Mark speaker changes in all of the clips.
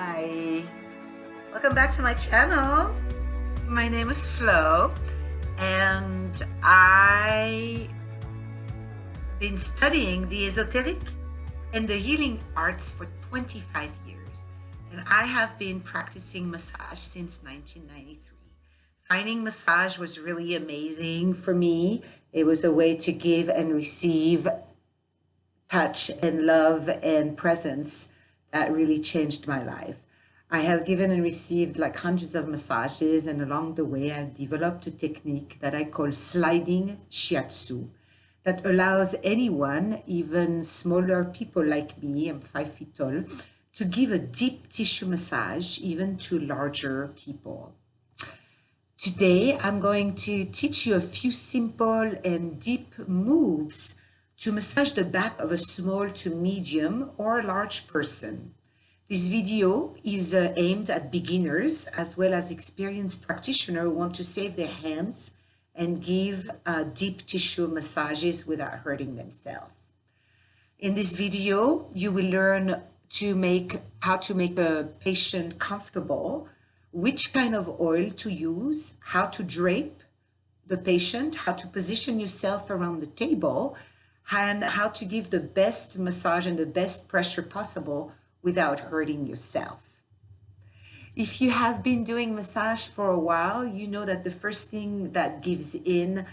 Speaker 1: Hi, welcome back to my channel. My name is Flo, and I've been studying the esoteric and the healing arts for 25 years, and I have been practicing massage since 1993. Finding massage was really amazing for me. It was a way to give and receive touch and love and presence that really changed my life. I have given and received like hundreds of massages, and along the way, I've developed a technique that I call sliding Shiatsu that allows anyone, even smaller people like me, I'm 5 feet tall, to give a deep tissue massage even to larger people. Today, I'm going to teach you a few simple and deep moves to massage the back of a small to medium or large person. This video is aimed at beginners as well as experienced practitioners who want to save their hands and give deep tissue massages without hurting themselves. In this video, you will learn how to make a patient comfortable, which kind of oil to use, how to drape the patient, how to position yourself around the table, and how to give the best massage and the best pressure possible without hurting yourself. If you have been doing massage for a while, you know that the first thing that gives in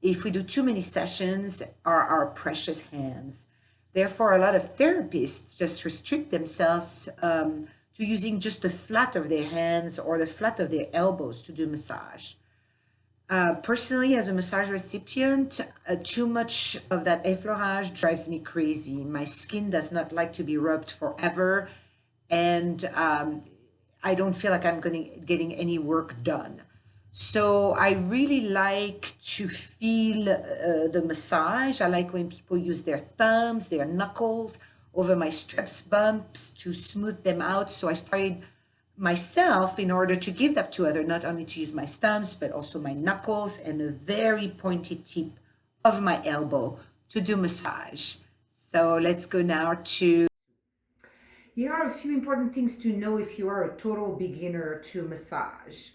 Speaker 1: if we do too many sessions are our precious hands. Therefore, a lot of therapists just restrict themselves to using just the flat of their hands or the flat of their elbows to do massage. Personally, as a massage recipient, too much of that effleurage drives me crazy. My skin does not like to be rubbed forever, and I don't feel like I'm getting any work done. So I really like to feel the massage. I like when people use their thumbs, their knuckles over my stress bumps to smooth them out. So I started myself, in order to give that to others, not only to use my thumbs, but also my knuckles and a very pointy tip of my elbow to do massage. So let's go now to... Here are a few important things to know if you are a total beginner to massage.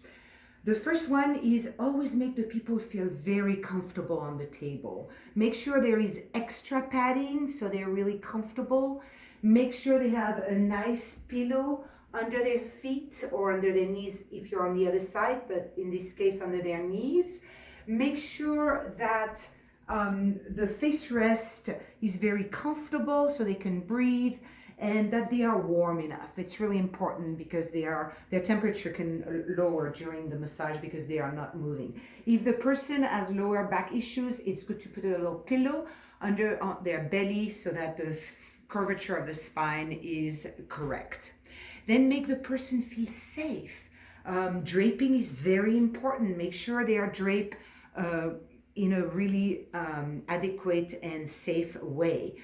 Speaker 1: The first one is always make the people feel very comfortable on the table. Make sure there is extra padding so they're really comfortable. Make sure they have a nice pillow under their feet or under their knees if you're on the other side, but in this case under their knees. Make sure that the face rest is very comfortable so they can breathe, and that they are warm enough. It's really important because their temperature can lower during the massage because they are not moving. If the person has lower back issues, it's good to put a little pillow under their belly so that the curvature of the spine is correct. Then make the person feel safe. Draping is very important. Make sure they are draped in a really adequate and safe way.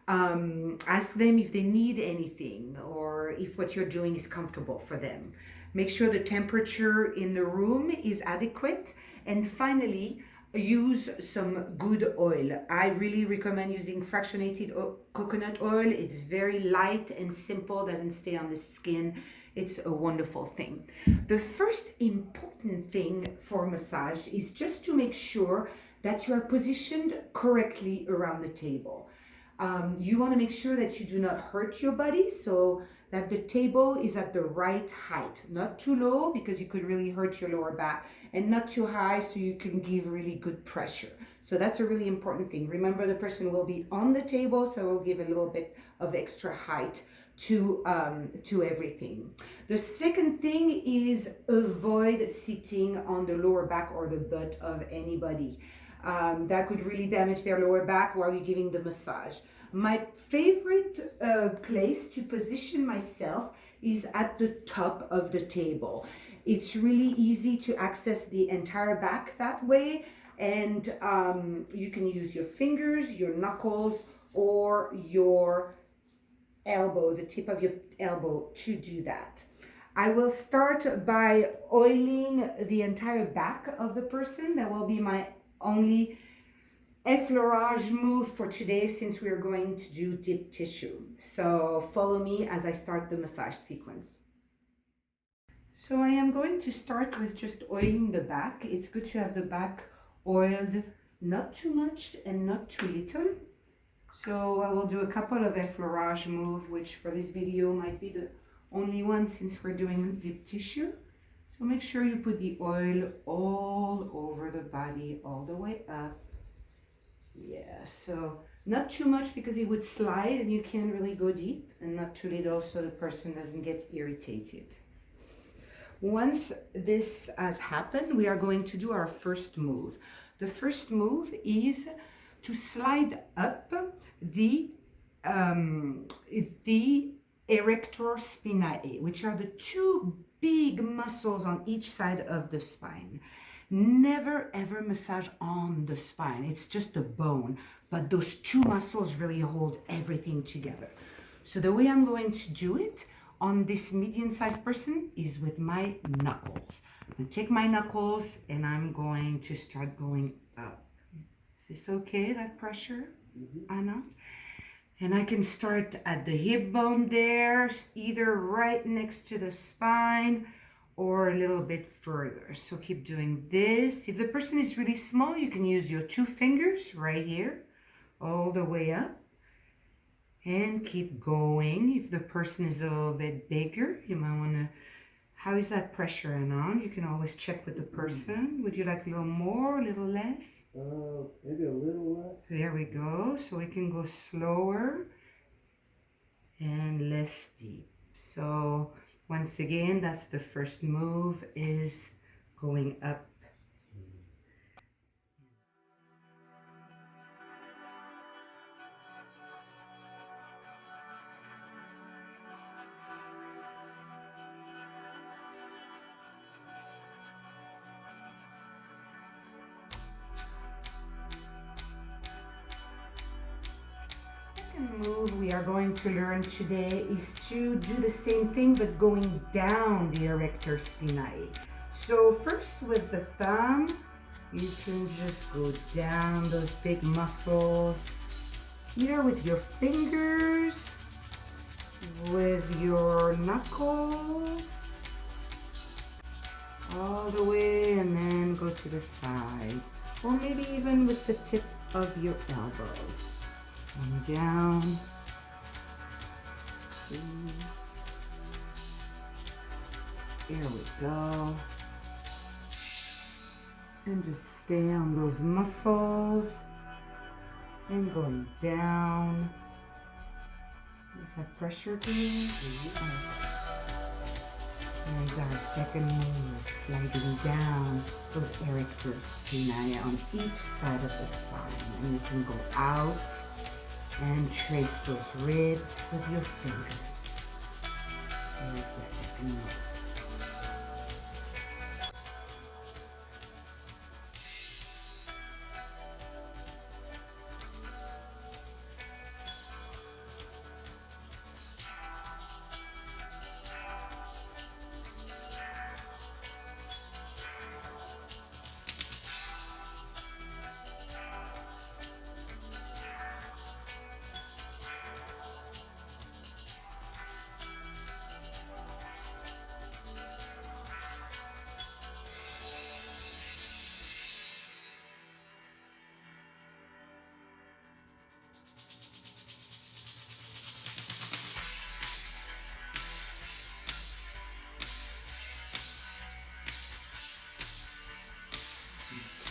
Speaker 1: Ask them if they need anything or if what you're doing is comfortable for them. Make sure the temperature in the room is adequate. And finally, use some good oil. I really recommend using fractionated coconut oil. It's very light and simple, doesn't stay on the skin. It's a wonderful thing. The first important thing for massage is just to make sure that you are positioned correctly around the table. You want to make sure that you do not hurt your body, so that the table is at the right height, not too low because you could really hurt your lower back, and not too high so you can give really good pressure. So that's a really important thing. Remember, the person will be on the table, so we'll give a little bit of extra height to everything. The second thing is avoid sitting on the lower back or the butt of anybody. That could really damage their lower back while you're giving the massage. My favorite place to position myself is at the top of the table. It's really easy to access the entire back that way, and you can use your fingers, your knuckles, or your elbow, the tip of your elbow, to do that. I will start by oiling the entire back of the person. That will be my only effleurage move for today, since we are going to do deep tissue. So follow me as I start the massage sequence. So I am going to start with just oiling the back. It's good to have the back oiled, not too much and not too little. So I will do a couple of effleurage moves, which for this video might be the only one since we're doing deep tissue. So make sure you put the oil all over the body, all the way up. Yeah, so not too much because it would slide and you can't really go deep, and not too little so the person doesn't get irritated. Once this has happened, we are going to do our first move. The first move is to slide up the erector spinae, which are the two big muscles on each side of the spine. Never ever massage on the spine. It's just a bone, but those two muscles really hold everything together. So the way I'm going to do it on this medium-sized person is with my knuckles. I'm going to take my knuckles and I'm going to start going up. Is this okay, that pressure, Anna? And I can start at the hip bone there, either right next to the spine or a little bit further. So keep doing this. If the person is really small, you can use your 2 fingers right here, all the way up. And keep going. If the person is a little bit bigger, you might want to, how is that pressure on? You can always check with the person. Would you like a little more, a little less?
Speaker 2: Maybe a little less.
Speaker 1: There we go. So we can go slower and less deep. So once again, that's the first move, is going up. Second move we are going to learn today is to do the same thing but going down the erector spinae. So first with the thumb, you can just go down those big muscles, either with your fingers, with your knuckles, all the way, and then go to the side, or maybe even with the tip of your elbows. And down. There we go. And just stay on those muscles and going down. Is that pressure good? And our second move, sliding down those erector spinae on each side of the spine. And you can go out and trace those ribs with your fingers. Here's the second move.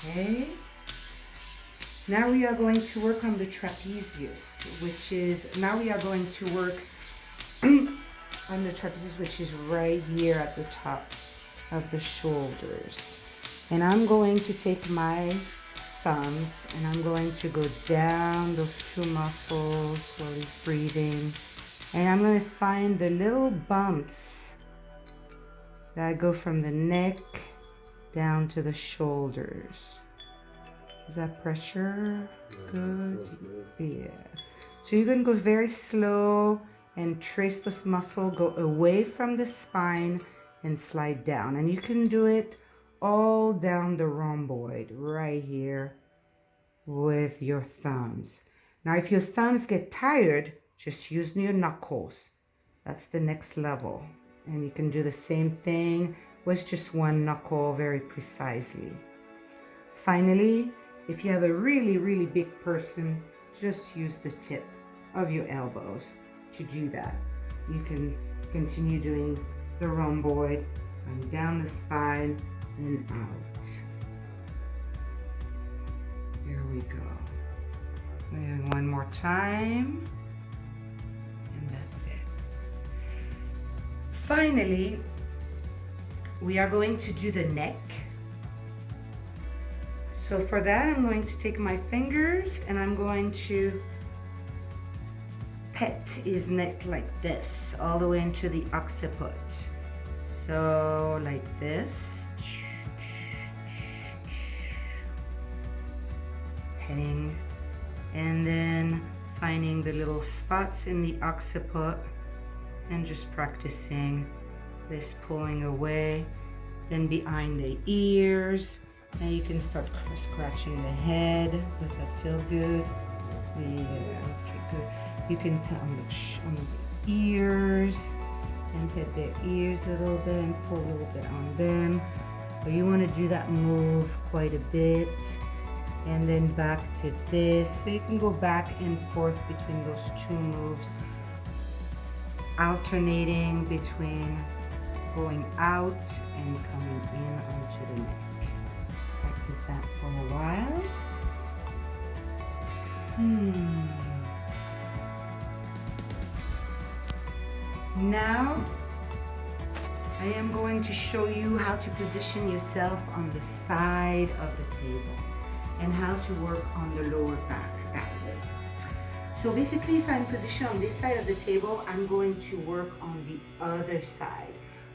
Speaker 1: Okay. Now we are going to work on the trapezius, which is, now we are going to work on the trapezius, which is right here at the top of the shoulders. And I'm going to take my thumbs and I'm going to go down those 2 muscles, slowly breathing. And I'm going to find the little bumps that go from the neck down to the shoulders. Is that pressure good? Yeah. So you're going to go very slow and trace this muscle, go away from the spine and slide down. And you can do it all down the rhomboid right here with your thumbs. Now if your thumbs get tired, just use your knuckles. That's the next level. And you can do the same thing with just one knuckle very precisely. Finally, if you have a really, really big person, just use the tip of your elbows to do that. You can continue doing the rhomboid and down the spine and out. Here we go. Maybe one more time. And that's it. Finally, we are going to do the neck. So for that, I'm going to take my fingers and I'm going to pet his neck like this, all the way into the occiput. So like this. Petting, and then finding the little spots in the occiput and just practicing this pulling away. Then behind the ears. Now you can start scratching the head. Does that feel good? Yeah, okay, good. You can pet on the ears and pet their ears a little bit and pull a little bit on them. But you want to do that move quite a bit. And then back to this. So you can go back and forth between those two moves, alternating between going out and coming in onto the neck. Practice that for a while. Now, I am going to show you how to position yourself on the side of the table and how to work on the lower back that way. So basically, if I'm positioned on this side of the table, I'm going to work on the other side,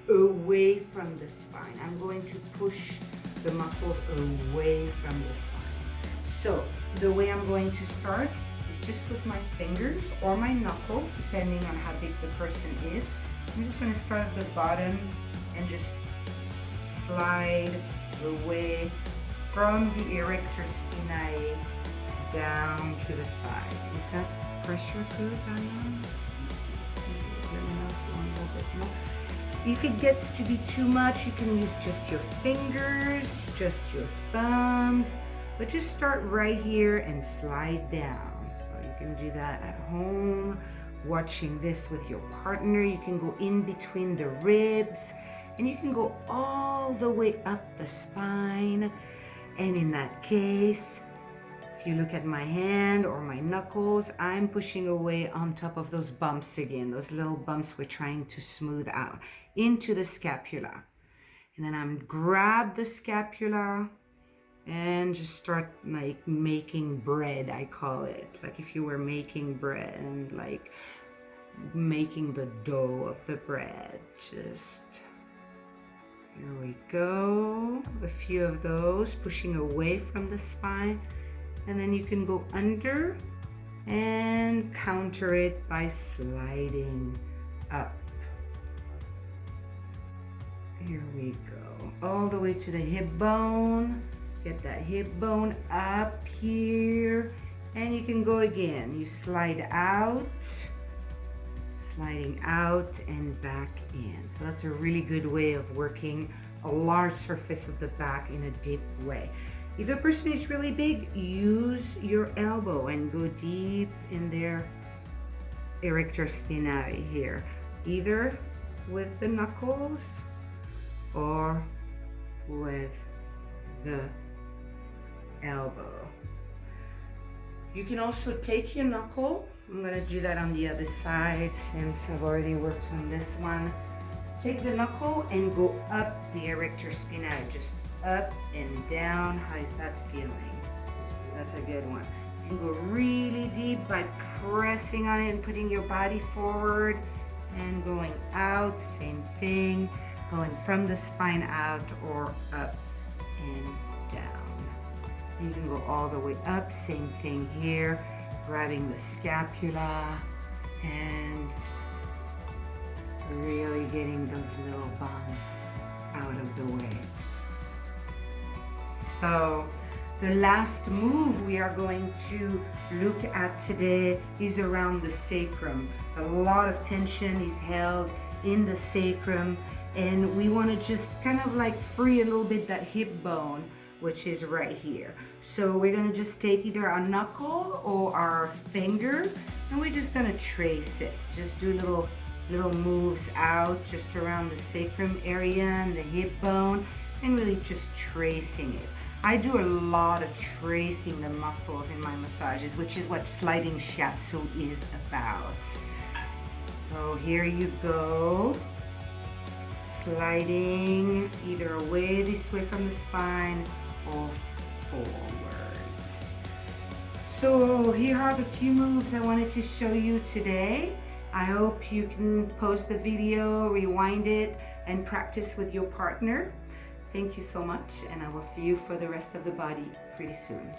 Speaker 1: away from the spine. I'm going to push the muscles away from the spine. So the way I'm going to start is just with my fingers or my knuckles, depending on how big the person is. I'm just going to start at the bottom and just slide away from the erector spinae down to the side. Is that pressure good, Diane? If it gets to be too much, you can use just your fingers, just your thumbs, but just start right here and slide down. So you can do that at home, watching this with your partner. You can go in between the ribs, and you can go all the way up the spine. And in that case, if you look at my hand or my knuckles, I'm pushing away on top of those bumps again, those little bumps we're trying to smooth out into the scapula. And then I'm grab the scapula and just start like making bread, I call it. Like if you were making bread and like making the dough of the bread. Just here we go. A few of those, pushing away from the spine. And then you can go under and counter it by sliding up. Here we go. All the way to the hip bone. Get that hip bone up here. And you can go again. You slide out, sliding out and back in. So that's a really good way of working a large surface of the back in a deep way. If a person is really big, use your elbow and go deep in their erector spinae here, either with the knuckles or with the elbow. You can also take your knuckle. I'm going to do that on the other side since I've already worked on this one. Take the knuckle and go up the erector spinae, just up and down. How is that feeling? That's a good one. You can go really deep by pressing on it and putting your body forward and going out. Same thing, going from the spine out or up and down. You can go all the way up. Same thing here, grabbing the scapula and really getting those little bumps out of the way. So the last move we are going to look at today is around the sacrum. A lot of tension is held
Speaker 3: in the sacrum, and we want to just kind of like free a little bit that hip bone, which is right here. So we're going to just take either our knuckle or our finger, and we're just going to trace it. Just do little moves out just around the sacrum area and the hip bone, and really just tracing it. I do a lot of tracing the muscles in my massages, which is what sliding shiatsu is about. So here you go, sliding either away this way from the spine or forward. So here are the few moves I wanted to show you today. I hope you can pause the video, rewind it, and practice with your partner. Thank you so much, and I will see you for the rest of the body pretty soon.